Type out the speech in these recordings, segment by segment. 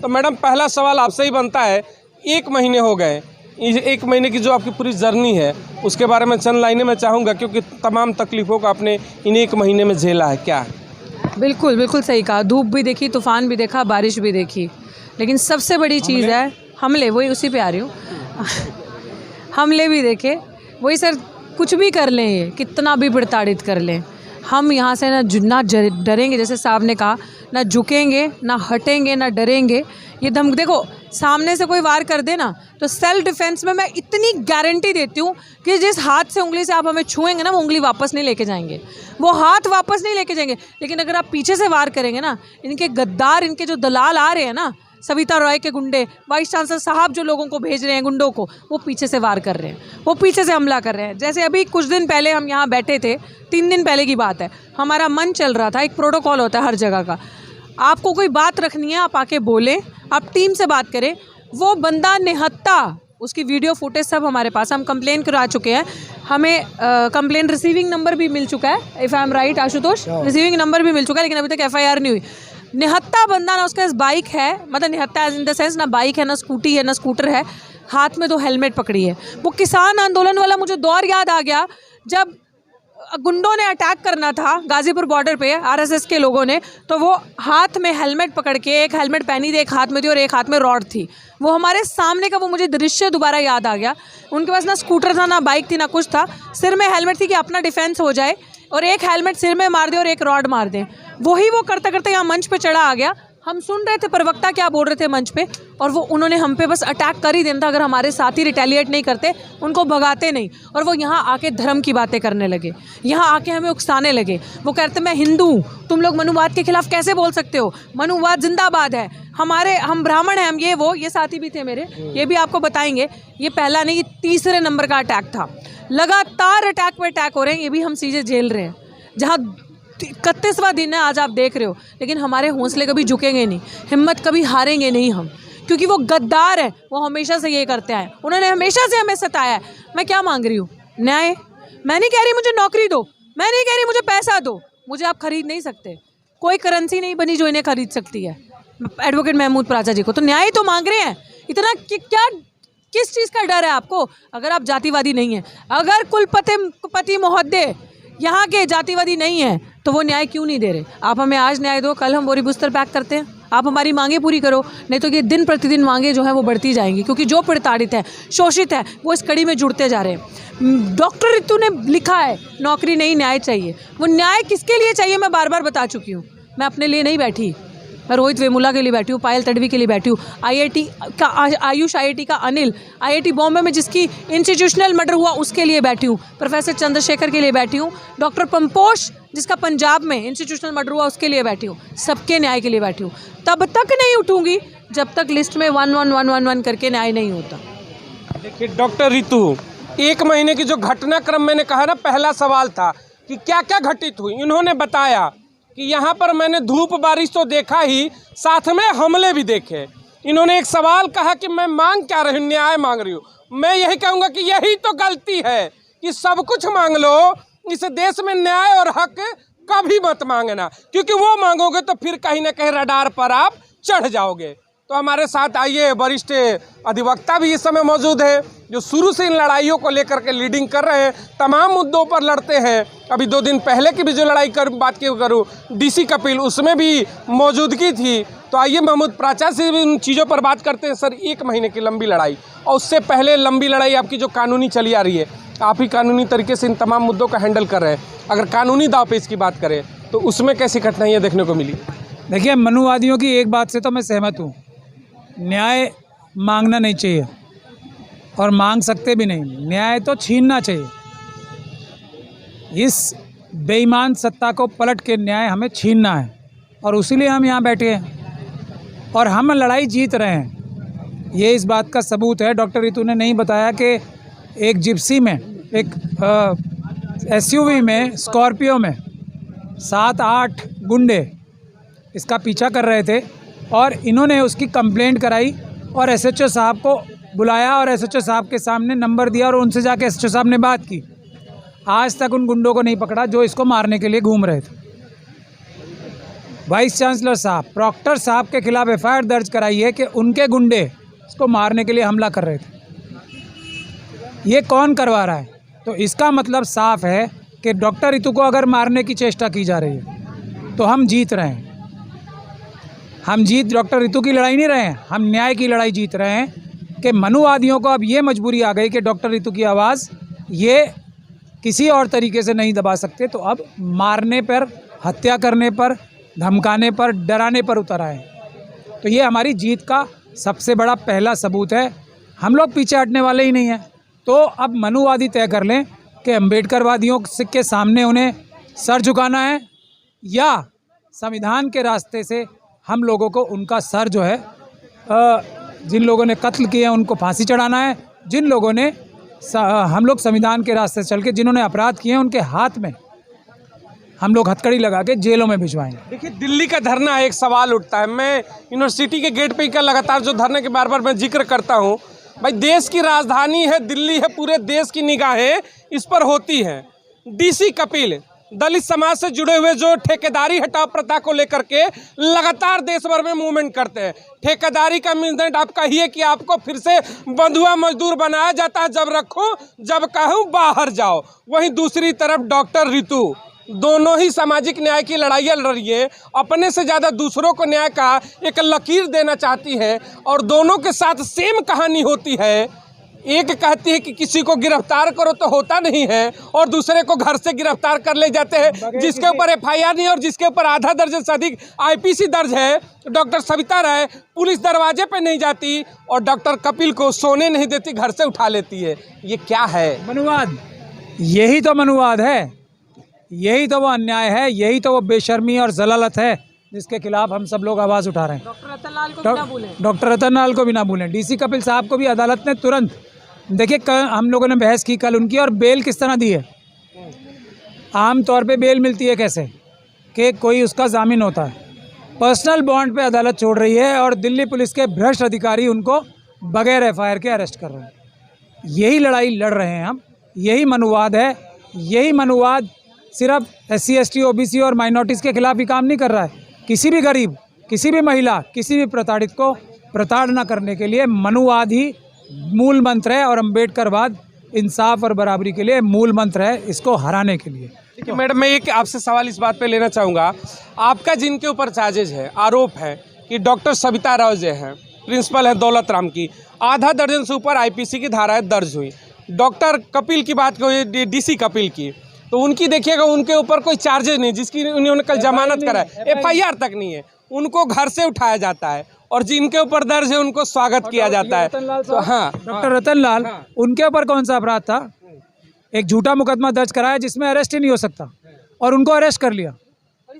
तो मैडम पहला सवाल आपसे ही बनता है, 1 महीने हो गए, 1 महीने की जो आपकी पूरी जर्नी है उसके बारे में चंद लाइनें मैं चाहूँगा, क्योंकि तमाम तकलीफ़ों को आपने इन 1 महीने में झेला है। क्या बिल्कुल बिल्कुल सही कहा। धूप भी देखी, तूफ़ान भी देखा, बारिश भी देखी, लेकिन सबसे बड़ी चीज़ है हमले। वही उसी पे आ रही हूँ। हमले भी देखे। वही सर, कुछ भी कर लें, ये कितना भी प्रताड़ित कर लें, हम यहाँ से ना डरेंगे, जैसे साहब ने कहा, ना झुकेंगे, ना हटेंगे, ना डरेंगे। ये दम देखो, सामने से कोई वार कर दे ना, तो सेल्फ डिफेंस में मैं इतनी गारंटी देती हूँ कि जिस हाथ से उंगली से आप हमें छुएंगे ना, वो उंगली वापस नहीं लेके जाएंगे, वो हाथ वापस नहीं लेके जाएंगे। लेकिन अगर आप पीछे से वार करेंगे ना, इनके गद्दार, इनके जो दलाल आ रहे हैं ना, सविता रॉय के गुंडे, वाइस चांसलर साहब जो लोगों को भेज रहे हैं गुंडों को, वो पीछे से वार कर रहे हैं, वो पीछे से हमला कर रहे हैं। जैसे अभी कुछ दिन पहले हम यहाँ बैठे थे, 3 दिन पहले की बात है, हमारा मन चल रहा था, एक प्रोटोकॉल होता है हर जगह का, आपको कोई बात रखनी है आप आके बोलें, आप टीम से बात करें। वो बंदा निहत्था, उसकी वीडियो फुटेज सब हमारे पास, हम कंप्लेन करा चुके हैं, हमें कंप्लेन रिसीविंग नंबर भी मिल चुका है, if I am right Ashutosh, receiving number भी मिल चुका है, लेकिन अभी तक FIR नहीं हुई। निहत्था बंदा ना, उसके पास बाइक है, मतलब निहत्था इन द सेंस, ना बाइक है, ना स्कूटी है, ना स्कूटर है, हाथ में 2 हेलमेट पकड़ी है। वो किसान आंदोलन वाला मुझे दौर याद आ गया, जब गुंडों ने अटैक करना था गाजीपुर बॉर्डर पे RSS के लोगों ने, तो वो हाथ में हेलमेट पकड़ के, एक हेलमेट पहनी थी, एक हाथ में थी और एक हाथ में रॉड थी। वो हमारे सामने का वो मुझे दृश्य दोबारा याद आ गया। उनके पास ना स्कूटर था, ना बाइक थी, ना कुछ था, सिर में हेलमेट थी कि अपना डिफेंस हो जाए, और एक हेलमेट सिर में मार दे और एक रॉड मार दे। वही वो करते करते यहाँ मंच पे चढ़ा आ गया। हम सुन रहे थे प्रवक्ता क्या बोल रहे थे मंच पे, और वो उन्होंने हम पे बस अटैक कर ही देना था, अगर हमारे साथी रिटेलिएट नहीं करते, उनको भगाते नहीं। और वो यहाँ आके धर्म की बातें करने लगे, यहाँ आके हमें उकसाने लगे। वो कहते मैं हिंदू हूँ, तुम लोग मनुवाद के खिलाफ कैसे बोल सकते हो, मनुवाद जिंदाबाद है, हम ब्राह्मण हैं, हम ये साथी भी थे मेरे, ये भी आपको बताएंगे। ये पहला नहीं, ये तीसरे नंबर का अटैक था। लगातार अटैक पे अटैक हो रहे हैं, ये भी हम चीज़ें झेल रहे हैं। जहाँ 31वां दिन है आज, आप देख रहे हो, लेकिन हमारे हौसले कभी झुकेंगे नहीं, हिम्मत कभी हारेंगे नहीं हम, क्योंकि वो गद्दार है, वो हमेशा से ये करते हैं, उन्होंने हमेशा से हमें सताया है। मैं क्या मांग रही हूँ? न्याय। मैं नहीं कह रही मुझे नौकरी दो, मैं नहीं कह रही मुझे पैसा दो, मुझे आप खरीद नहीं सकते, कोई करेंसी नहीं बनी जो इन्हें खरीद सकती है, एडवोकेट महमूद प्राचा जी को। तो न्याय तो मांग रहे हैं, इतना क्या, किस चीज़ का डर है आपको? अगर आप जातिवादी नहीं हैं, अगर कुलपति महोदय यहाँ के जातिवादी नहीं है, तो वो न्याय क्यों नहीं दे रहे? आप हमें आज न्याय दो, कल हम बोरी बिस्तर पैक करते हैं, आप हमारी मांगे पूरी करो, नहीं तो ये दिन प्रतिदिन मांगे जो है वो बढ़ती जाएंगी, क्योंकि जो प्रताड़ित है, शोषित है, वो इस कड़ी में जुड़ते जा रहे हैं। डॉक्टर रितु ने लिखा है, नौकरी नहीं न्याय चाहिए। वो न्याय किसके लिए चाहिए मैं बार बार बता चुकी हूँ, मैं अपने लिए नहीं बैठी, मैं रोहित वेमुला के लिए बैठी हूँ, पायल तडवी के लिए बैठी हूँ, आयुष IIT का अनिल, IIT बॉम्बे में जिसकी इंस्टीट्यूशनल मर्डर हुआ उसके लिए बैठी हूँ, प्रोफेसर चंद्रशेखर के लिए बैठी हूँ, डॉक्टर पंपोश जिसका पंजाब में इंस्टीट्यूशनल मर्डर हुआ उसके लिए बैठी हूँ, सबके न्याय के लिए बैठी हूँ। तब तक नहीं उठूँगी जब तक लिस्ट में 11111 करके न्याय नहीं होता। देखिए डॉक्टर रितु, 1 महीने की जो घटनाक्रम मैंने कहा ना, पहला सवाल था कि क्या क्या घटित हुई। इन्होंने बताया कि यहाँ पर मैंने धूप बारिश तो देखा ही, साथ में हमले भी देखे। इन्होंने एक सवाल कहा कि मैं मांग क्या रही हूँ, न्याय मांग रही हूँ। मैं यही कहूँगा कि यही तो गलती है कि सब कुछ मांग लो, इस देश में न्याय और हक कभी मत मांगना, क्योंकि वो मांगोगे तो फिर कहीं ना कहीं रडार पर आप चढ़ जाओगे। तो हमारे साथ आइए वरिष्ठ अधिवक्ता भी इस समय मौजूद है, जो शुरू से इन लड़ाइयों को लेकर के लीडिंग कर रहे हैं, तमाम मुद्दों पर लड़ते हैं। अभी 2 दिन पहले की भी जो लड़ाई बात की करूँ, DC कपिल, उसमें भी मौजूदगी थी। तो आइए महमूद प्राचा से भी उन चीज़ों पर बात करते हैं। सर, 1 महीने की लंबी लड़ाई, और उससे पहले लंबी लड़ाई आपकी जो कानूनी चली आ रही है, आप ही कानूनी तरीके से इन तमाम मुद्दों का हैंडल कर रहे हैं। अगर कानूनी दांवपेच की बात करें तो उसमें कैसी कठिनाइयाँ देखने को मिली? देखिए, मनुवादियों की एक बात से तो मैं सहमत हूँ, न्याय मांगना नहीं चाहिए और मांग सकते भी नहीं, न्याय तो छीनना चाहिए। इस बेईमान सत्ता को पलट के न्याय हमें छीनना है, और इसीलिए हम यहाँ बैठे हैं और हम लड़ाई जीत रहे हैं। ये इस बात का सबूत है। डॉक्टर रितु ने नहीं बताया कि एक जिप्सी में, एक SUV में, स्कॉर्पियो में 7-8 गुंडे इसका पीछा कर रहे थे, और इन्होंने उसकी कंप्लेंट कराई और SHO साहब को बुलाया और SHO साहब के सामने नंबर दिया और उनसे जाके SHO साहब ने बात की। आज तक उन गुंडों को नहीं पकड़ा जो इसको मारने के लिए घूम रहे थे। वाइस चांसलर साहब, प्रॉक्टर साहब के खिलाफ एफआईआर दर्ज कराई है कि उनके गुंडे इसको मारने के लिए हमला कर रहे थे। ये कौन करवा रहा है? तो इसका मतलब साफ है कि डॉक्टर रितु को अगर मारने की चेष्टा की जा रही है तो हम जीत रहे हैं। हम डॉक्टर रितु की लड़ाई नहीं रहे हैं, हम न्याय की लड़ाई जीत रहे हैं कि मनुवादियों को अब ये मजबूरी आ गई कि डॉक्टर रितु की आवाज़ ये किसी और तरीके से नहीं दबा सकते, तो अब मारने पर, हत्या करने पर, धमकाने पर, डराने पर उतर आए। तो ये हमारी जीत का सबसे बड़ा पहला सबूत है। हम लोग पीछे हटने वाले ही नहीं हैं। तो अब मनुवादी तय कर लें कि अम्बेडकरवादियों के सामने उन्हें सर झुकाना है या संविधान के रास्ते से हम लोगों को उनका सर जो है, जिन लोगों ने कत्ल किए हैं उनको फांसी चढ़ाना है। जिन लोगों ने हम लोग संविधान के रास्ते से चल के जिन्होंने अपराध किए हैं उनके हाथ में हम लोग हथकड़ी लगा के जेलों में भिजवाएंगे। देखिए, दिल्ली का धरना, एक सवाल उठता है। मैं यूनिवर्सिटी के गेट पे का लगातार जो धरने के बार बार मैं जिक्र करता हूँ, भाई देश की राजधानी है, दिल्ली है, पूरे देश की निगाहें इस पर होती हैं। डीसी कपिल दलित समाज से जुड़े हुए जो ठेकेदारी हटाओ प्रथा को लेकर के लगातार देश भर में मूवमेंट करते हैं। ठेकेदारी का मीनिंग आप कहिए कि आपको फिर से बंधुआ मजदूर बनाया जाता है, जब रखो जब कहूँ बाहर जाओ। वहीं दूसरी तरफ डॉक्टर रितु दोनों ही सामाजिक न्याय की लड़ाइयाँ लड़ रही है, अपने से ज़्यादा दूसरों को न्याय का एक लकीर देना चाहती है और दोनों के साथ सेम कहानी होती है। एक कहती है कि किसी को गिरफ्तार करो तो होता नहीं है और दूसरे को घर से गिरफ्तार कर ले जाते हैं, जिसके ऊपर एफआईआर नहीं और जिसके ऊपर आधा दर्जन से अधिक आईपीसी दर्ज है। डॉक्टर सविता राय, पुलिस दरवाजे पे नहीं जाती और डॉक्टर कपिल को सोने नहीं देती, घर से उठा लेती है। ये क्या है? मनुवाद। यही तो मनुवाद है, यही तो वो अन्याय है, यही तो वो बेशर्मी और जलालत है जिसके खिलाफ हम सब लोग आवाज़ उठा रहे हैं। डॉक्टर रतनलाल को भी ना भूलें। डॉक्टर रतनलाल को भी ना भूलें। डीसी कपिल साहब को भी अदालत ने तुरंत, देखिए हम लोगों ने बहस की कल उनकी, और बेल किस तरह दी है। आम तौर पे बेल मिलती है कैसे कि कोई उसका जामिन होता है, पर्सनल बॉन्ड पे अदालत छोड़ रही है और दिल्ली पुलिस के भ्रष्ट अधिकारी उनको बगैर एफआईआर के अरेस्ट कर रहे हैं। यही लड़ाई लड़ रहे हैं हम, यही मनुवाद है। यही मनुवाद सिर्फ SC ST OBC और माइनॉरिटीज़ के खिलाफ ही काम नहीं कर रहा है। किसी भी गरीब, किसी भी महिला, किसी भी प्रताड़ित को प्रताड़ना करने के लिए मनुवाद ही मूल मंत्र है और अम्बेडकरवाद इंसाफ और बराबरी के लिए मूल मंत्र है, इसको हराने के लिए। देखिए मैडम, मैं एक आपसे सवाल इस बात पे लेना चाहूँगा। आपका जिनके ऊपर चार्जेज है, आरोप है कि डॉक्टर सविता राव जो हैं, प्रिंसिपल है दौलत राम की, आधा दर्जन से ऊपर आईपीसी की धाराएं दर्ज हुई। डॉक्टर कपिल की बात करें, डीसी कपिल की, तो उनकी देखिएगा उनके ऊपर कोई चार्जेज नहीं, जिसकी उन्होंने कल जमानत करा है, एफआईआर तक नहीं है। उनको घर से उठाया जाता है और जिनके ऊपर दर्ज है उनको स्वागत किया जाता है। तो हाँ, डॉक्टर रतनलाल, उनके ऊपर कौन सा अपराध था? एक झूठा मुकदमा दर्ज कराया जिसमें अरेस्ट ही नहीं हो सकता और उनको अरेस्ट कर लिया।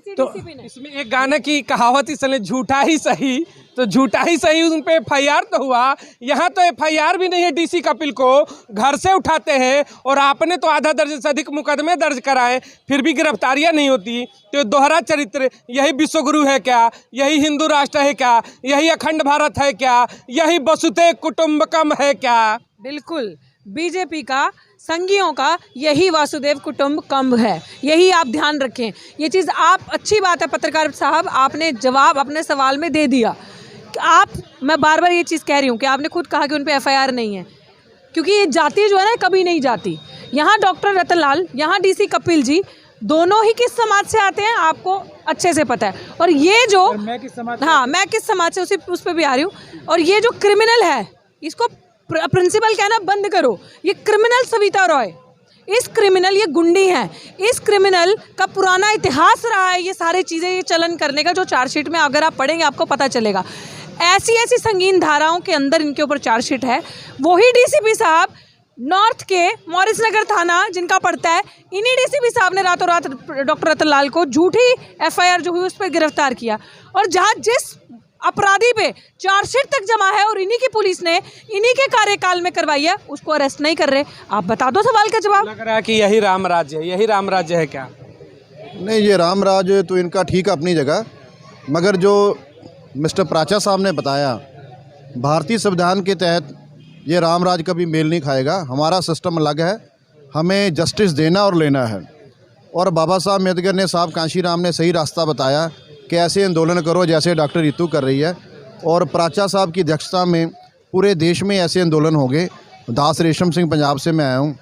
तो इसमें एक गाने की कहावत ही चले, झूठा ही सही, तो झूठा ही सही उन पे एफआईआर तो हुआ। यहाँ तो एफआईआर भी नहीं है, डीसी कपिल को घर से उठाते हैं और आपने तो आधा दर्जन से अधिक मुकदमे दर्ज कराए, फिर भी गिरफ्तारियाँ नहीं होती। तो दोहरा चरित्र, यही विश्वगुरु है क्या? यही हिंदू राष्ट्र है क्या? यही अखंड भारत है क्या? यही वसुधैव कुटुंबकम है क्या? बिल्कुल, बीजेपी का, संघियों का यही वासुदेव कुटुंबकम है। यही आप ध्यान रखें। ये चीज़ आप, अच्छी बात है पत्रकार साहब, आपने जवाब अपने सवाल में दे दिया। मैं बार बार ये चीज़ कह रही हूँ कि आपने खुद कहा कि उन पे एफआईआर नहीं है, क्योंकि ये जाति जो है ना कभी नहीं जाती। यहाँ डॉक्टर रतनलाल, यहाँ डीसी कपिल जी, दोनों ही किस समाज से आते हैं आपको अच्छे से पता है। और ये जो मैं किस समाज, हाँ, मैं किस समाज से उस पर भी आ रही हूँ। और ये जो क्रिमिनल है, इसको प्रिंसिपल कहना बंद करो। ये क्रिमिनल सविता रॉय, इस क्रिमिनल, ये गुंडी हैं। इस क्रिमिनल का पुराना इतिहास रहा है ये सारी चीज़ें, ये चलन करने का, जो चार्जशीट में अगर आप पढ़ेंगे आपको पता चलेगा। ऐसी ऐसी संगीन धाराओं के अंदर इनके ऊपर चार्जशीट है। वही डीसीपी साहब नॉर्थ के मॉरिस नगर थाना जिनका पड़ता है, इन्हीं डीसीपी साहब ने रातों रात डॉक्टर रतनलाल को झूठी एफआईआर जो हुई उस पर गिरफ्तार किया। और जहाँ जिस अपराधी पे चार्जशीट तक जमा है और इन्हीं की पुलिस ने इन्हीं के कार्यकाल में करवाई है, उसको अरेस्ट नहीं कर रहे। आप बता दो सवाल का जवाब। लग रहा है कि यही राम राज्य है, यही राम राज्य है क्या? नहीं, ये राम राज्य तो इनका ठीक है अपनी जगह, मगर जो मिस्टर प्राचा साहब ने बताया, भारतीय संविधान के तहत ये राम राज्य कभी मेल नहीं खाएगा। हमारा सिस्टम अलग है, हमें जस्टिस देना और लेना है। और बाबा साहब अम्बेडकर ने, साहब कांशीराम ने सही रास्ता बताया कि ऐसे आंदोलन करो जैसे डॉक्टर रितु कर रही है, और प्राचा साहब की अध्यक्षता में पूरे देश में ऐसे आंदोलन हो गए। दास रेशम सिंह पंजाब से मैं आया हूँ,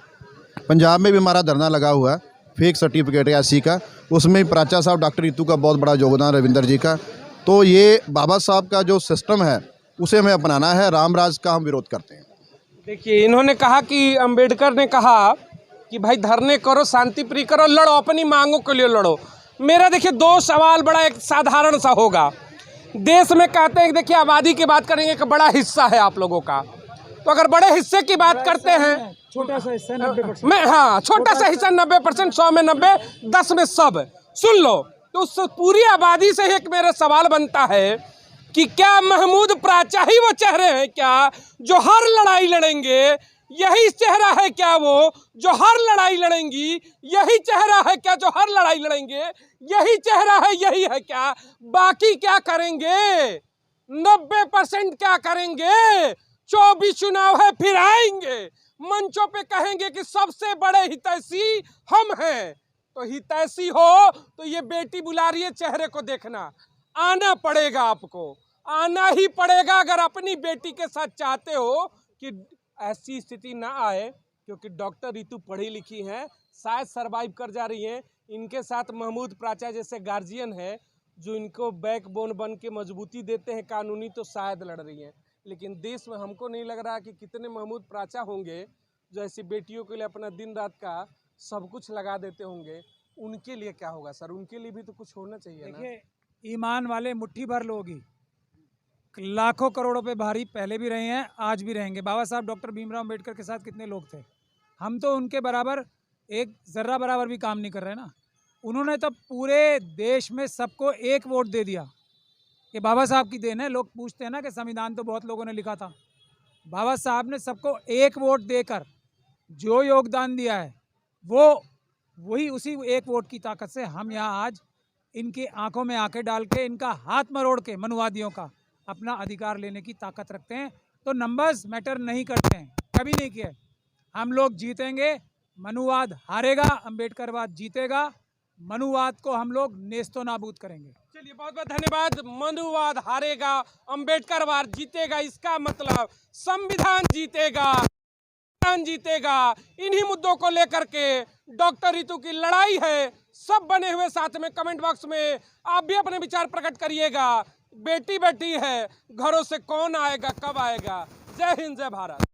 पंजाब में भी हमारा धरना लगा हुआ है फेक सर्टिफिकेट है एससी का, उसमें प्राचा साहब डॉक्टर रितु का बहुत बड़ा योगदान, रविंदर जी का। तो ये बाबा साहब का जो सिस्टम है उसे हमें अपनाना है, रामराज का हम विरोध करते हैं। देखिए, इन्होंने कहा कि अंबेडकर ने कहा कि भाई धरने करो, शांति प्रिय करो, लड़ो, अपनी मांगों के लिए लड़ो। मेरा देखिए दो सवाल बड़ा एक साधारण सा होगा। देश में कहते हैं कि देखिए आबादी की बात करेंगे, एक बड़ा हिस्सा है आप लोगों का, तो अगर बड़े हिस्से की बात करते हैं, छोटा सा हिस्सा 90%। मैं हाँ, छोटा सा हिस्सा 90%, 100 में 90, 10 में सब, सुन लो। तो उस पूरी आबादी से एक मेरा सवाल बनता है कि क्या महमूद प्राचा ही वो चेहरे हैं क्या जो हर लड़ाई लड़ेंगे? यही चेहरा है क्या वो जो हर लड़ाई लड़ेंगी? यही चेहरा है क्या जो हर लड़ाई लड़ेंगे? यही चेहरा है, यही है क्या? बाकी क्या करेंगे? 90% क्या करेंगे? 24 चुनाव है, फिर आएंगे मंचों पे कहेंगे कि सबसे बड़े हितैषी हम हैं। तो हितैषी हो तो ये बेटी बुला रही है, चेहरे को देखना, आना पड़ेगा, आपको आना ही पड़ेगा अगर अपनी बेटी के साथ चाहते हो कि ऐसी स्थिति ना आए। क्योंकि डॉक्टर रितु पढ़ी लिखी हैं, शायद सरवाइव कर जा रही हैं। इनके साथ महमूद प्राचा जैसे गार्जियन है जो इनको बैकबोन बन के मजबूती देते हैं कानूनी, तो शायद लड़ रही हैं। लेकिन देश में हमको नहीं लग रहा कि कितने महमूद प्राचा होंगे जो ऐसी बेटियों के लिए अपना दिन रात का सब कुछ लगा देते होंगे। उनके लिए क्या होगा सर? उनके लिए भी तो कुछ होना चाहिए ना। देखिए, ईमान वाले मुट्ठी भर लोग ही लाखों करोड़ों पे भारी पहले भी रहे हैं, आज भी रहेंगे। बाबा साहब डॉक्टर भीमराव अम्बेडकर के साथ कितने लोग थे? हम तो उनके बराबर एक ज़र्रा बराबर भी काम नहीं कर रहे ना। उन्होंने तो पूरे देश में सबको एक वोट दे दिया। ये बाबा साहब की देन है। लोग पूछते हैं ना कि संविधान तो बहुत लोगों ने लिखा था। बाबा साहब ने सबको एक वोट देकर जो योगदान दिया है वही उसी एक वोट की ताकत से हम यहाँ आज इनकी आंखों में आंखें डाल के इनका हाथ मरोड़ के मनुवादियों का अपना अधिकार लेने की ताकत रखते हैं। तो नंबर्स मैटर नहीं करते हैं, कभी नहीं किए। हम लोग जीतेंगे, मनुवाद हारेगा, अंबेडकरवाद जीतेगा। मनुवाद को हम लोग नेस्तो नाबूद करेंगे। चलिए, बहुत बहुत धन्यवाद। मनुवाद हारेगा, अंबेडकरवाद जीतेगा, इसका मतलब संविधान जीतेगा, जीतेगा। इन्हीं मुद्दों को लेकर के डॉक्टर रितु की लड़ाई है। सब बने हुए साथ में कमेंट बॉक्स में आप भी अपने विचार प्रकट करिएगा। बेटी बेटी है, घरों से कौन आएगा, कब आएगा। जय हिंद, जय भारत।